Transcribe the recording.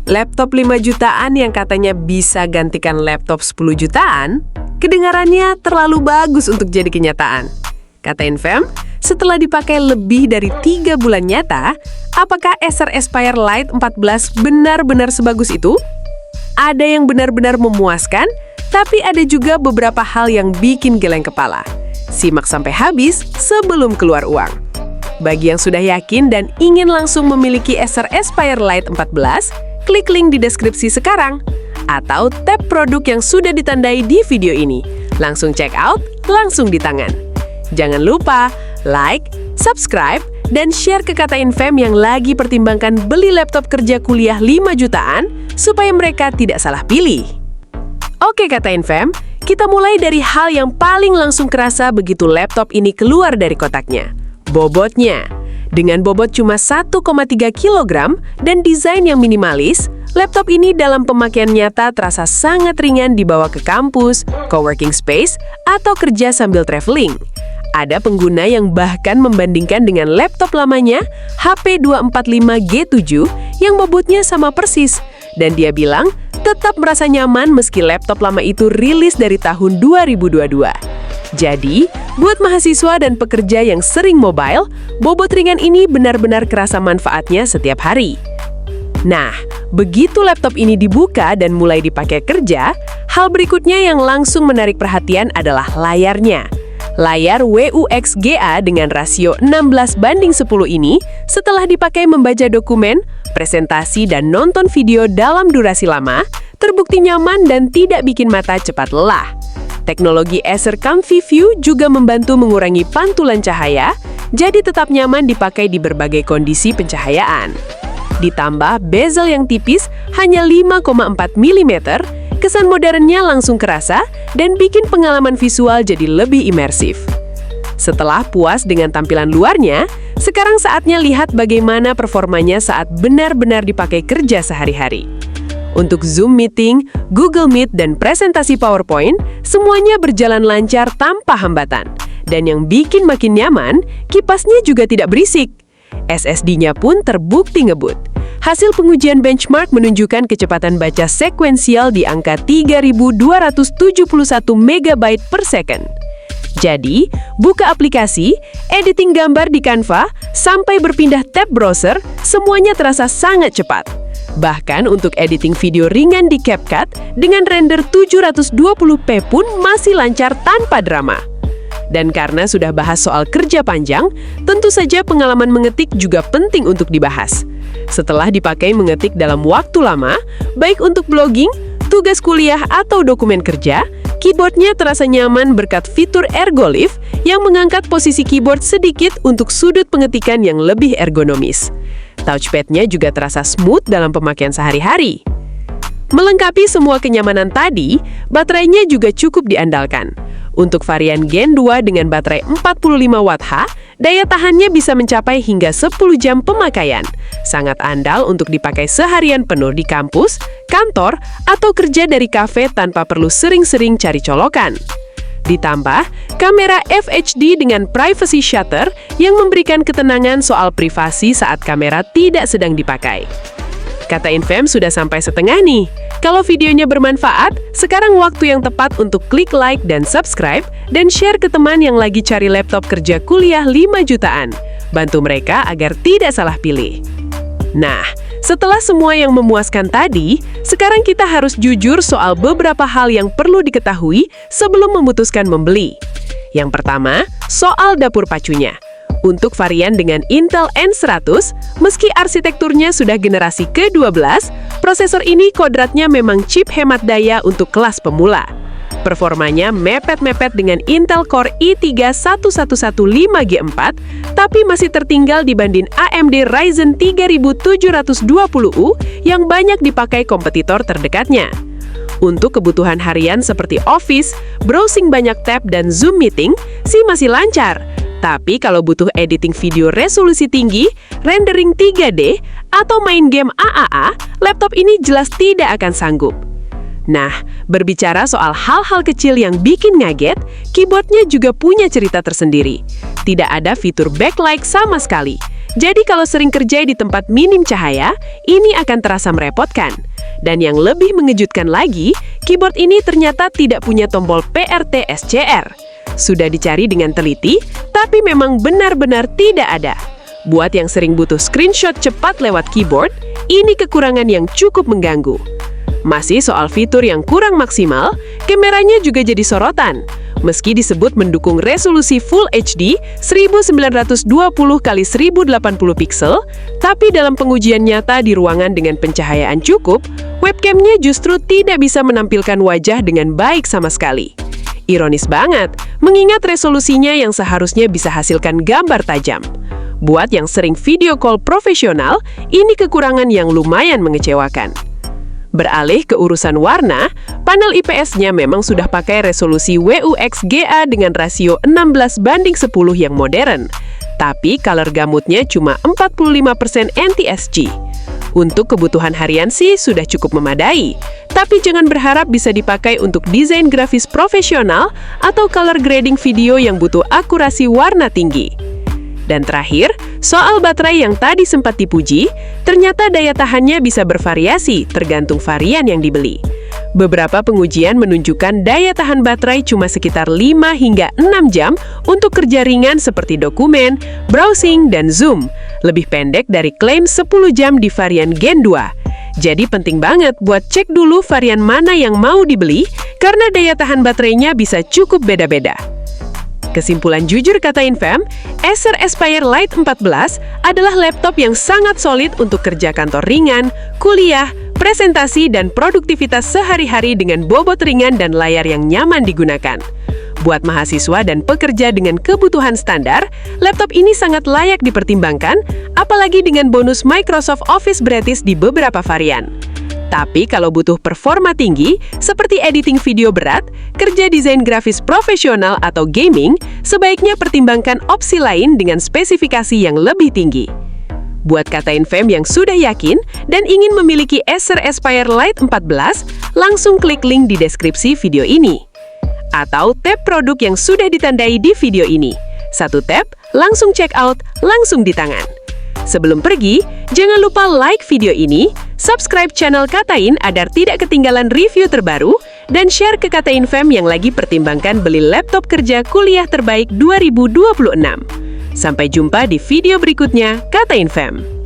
Laptop 5 jutaan yang katanya bisa gantikan laptop 10 jutaan, kedengarannya terlalu bagus untuk jadi kenyataan. Kata Infam, setelah dipakai lebih dari 3 bulan nyata, apakah Acer Aspire Lite 14 benar-benar sebagus itu? Ada yang benar-benar memuaskan, tapi ada juga beberapa hal yang bikin geleng kepala. Simak sampai habis sebelum keluar uang. Bagi yang sudah yakin dan ingin langsung memiliki Acer Aspire Lite 14, klik link di deskripsi sekarang. Atau tap produk yang sudah ditandai di video ini. Langsung check out, langsung di tangan. Jangan lupa like, subscribe, dan share ke Kata Infam yang lagi pertimbangkan beli laptop kerja kuliah 5 jutaan supaya mereka tidak salah pilih. Oke Kata Infam, kita mulai dari hal yang paling langsung kerasa begitu laptop ini keluar dari kotaknya. Bobotnya. Dengan bobot cuma 1,3 kg dan desain yang minimalis, laptop ini dalam pemakaian nyata terasa sangat ringan dibawa ke kampus, coworking space, atau kerja sambil traveling. Ada pengguna yang bahkan membandingkan dengan laptop lamanya, HP 245G7, yang bobotnya sama persis. Dan dia bilang, tetap merasa nyaman meski laptop lama itu rilis dari tahun 2022. Jadi, buat mahasiswa dan pekerja yang sering mobile, bobot ringan ini benar-benar kerasa manfaatnya setiap hari. Nah, begitu laptop ini dibuka dan mulai dipakai kerja, hal berikutnya yang langsung menarik perhatian adalah layarnya. Layar WUXGA dengan rasio 16:10 ini setelah dipakai membaca dokumen, presentasi, dan nonton video dalam durasi lama, terbukti nyaman dan tidak bikin mata cepat lelah. Teknologi Acer Comfy View juga membantu mengurangi pantulan cahaya, jadi tetap nyaman dipakai di berbagai kondisi pencahayaan. Ditambah bezel yang tipis hanya 5,4 mm, kesan modernnya langsung kerasa dan bikin pengalaman visual jadi lebih imersif. Setelah puas dengan tampilan luarnya, sekarang saatnya lihat bagaimana performanya saat benar-benar dipakai kerja sehari-hari. Untuk Zoom Meeting, Google Meet, dan presentasi PowerPoint, semuanya berjalan lancar tanpa hambatan. Dan yang bikin makin nyaman, kipasnya juga tidak berisik. SSD-nya pun terbukti ngebut. Hasil pengujian benchmark menunjukkan kecepatan baca sekuensial di angka 3.271 MB per second. Jadi, buka aplikasi, editing gambar di Canva, sampai berpindah tab browser, semuanya terasa sangat cepat. Bahkan untuk editing video ringan di CapCut dengan render 720p pun masih lancar tanpa drama. Dan karena sudah bahas soal kerja panjang, tentu saja pengalaman mengetik juga penting untuk dibahas. Setelah dipakai mengetik dalam waktu lama, baik untuk blogging, tugas kuliah, atau dokumen kerja, keyboardnya terasa nyaman berkat fitur Ergolift yang mengangkat posisi keyboard sedikit untuk sudut pengetikan yang lebih ergonomis. Touchpad-nya juga terasa smooth dalam pemakaian sehari-hari. Melengkapi semua kenyamanan tadi, baterainya juga cukup diandalkan. Untuk varian Gen 2 dengan baterai 45 Wh, daya tahannya bisa mencapai hingga 10 jam pemakaian. Sangat andal untuk dipakai seharian penuh di kampus, kantor, atau kerja dari kafe tanpa perlu sering-sering cari colokan. Ditambah, kamera FHD dengan privacy shutter yang memberikan ketenangan soal privasi saat kamera tidak sedang dipakai. Kata Infam sudah sampai setengah nih. Kalau videonya bermanfaat, sekarang waktu yang tepat untuk klik like dan subscribe, dan share ke teman yang lagi cari laptop kerja kuliah 5 jutaan. Bantu mereka agar tidak salah pilih. Nah, setelah semua yang memuaskan tadi, sekarang kita harus jujur soal beberapa hal yang perlu diketahui sebelum memutuskan membeli. Yang pertama, soal dapur pacunya. Untuk varian dengan Intel N100, meski arsitekturnya sudah generasi ke-12, prosesor ini kodratnya memang chip hemat daya untuk kelas pemula. Performanya mepet-mepet dengan Intel Core i3 1115G4, tapi masih tertinggal dibanding AMD Ryzen 3720U yang banyak dipakai kompetitor terdekatnya. Untuk kebutuhan harian seperti Office, browsing banyak tab, dan Zoom Meeting sih masih lancar. Tapi kalau butuh editing video resolusi tinggi, rendering 3D, atau main game AAA, laptop ini jelas tidak akan sanggup. Nah, berbicara soal hal-hal kecil yang bikin ngaget, keyboardnya juga punya cerita tersendiri. Tidak ada fitur backlight sama sekali. Jadi kalau sering kerja di tempat minim cahaya, ini akan terasa merepotkan. Dan yang lebih mengejutkan lagi, keyboard ini ternyata tidak punya tombol PRT SCR. Sudah dicari dengan teliti, tapi memang benar-benar tidak ada. Buat yang sering butuh screenshot cepat lewat keyboard, ini kekurangan yang cukup mengganggu. Masih soal fitur yang kurang maksimal, kameranya juga jadi sorotan. Meski disebut mendukung resolusi Full HD 1920x1080 piksel, tapi dalam pengujian nyata di ruangan dengan pencahayaan cukup, webcamnya justru tidak bisa menampilkan wajah dengan baik sama sekali. Ironis banget, mengingat resolusinya yang seharusnya bisa hasilkan gambar tajam. Buat yang sering video call profesional, ini kekurangan yang lumayan mengecewakan. Beralih ke urusan warna, panel IPS-nya memang sudah pakai resolusi WUXGA dengan rasio 16:10 yang modern. Tapi color gamutnya cuma 45% NTSC. Untuk kebutuhan harian sih sudah cukup memadai. Tapi jangan berharap bisa dipakai untuk desain grafis profesional atau color grading video yang butuh akurasi warna tinggi. Dan terakhir, soal baterai yang tadi sempat dipuji, ternyata daya tahannya bisa bervariasi tergantung varian yang dibeli. Beberapa pengujian menunjukkan daya tahan baterai cuma sekitar 5 hingga 6 jam untuk kerja ringan seperti dokumen, browsing, dan zoom. Lebih pendek dari klaim 10 jam di varian Gen 2. Jadi penting banget buat cek dulu varian mana yang mau dibeli, karena daya tahan baterainya bisa cukup beda-beda. Kesimpulan jujur kata Infam, Acer Aspire Lite 14 adalah laptop yang sangat solid untuk kerja kantor ringan, kuliah, presentasi, dan produktivitas sehari-hari dengan bobot ringan dan layar yang nyaman digunakan. Buat mahasiswa dan pekerja dengan kebutuhan standar, laptop ini sangat layak dipertimbangkan, apalagi dengan bonus Microsoft Office gratis di beberapa varian. Tapi kalau butuh performa tinggi, seperti editing video berat, kerja desain grafis profesional atau gaming, sebaiknya pertimbangkan opsi lain dengan spesifikasi yang lebih tinggi. Buat kata Infam yang sudah yakin dan ingin memiliki Acer Aspire Lite 14, langsung klik link di deskripsi video ini. Atau tap produk yang sudah ditandai di video ini. Satu tap, langsung check out, langsung di tangan. Sebelum pergi, jangan lupa like video ini, subscribe channel Katain agar tidak ketinggalan review terbaru, dan share ke Katain Fam yang lagi pertimbangkan beli laptop kerja kuliah terbaik 2026. Sampai jumpa di video berikutnya, Katain Fam.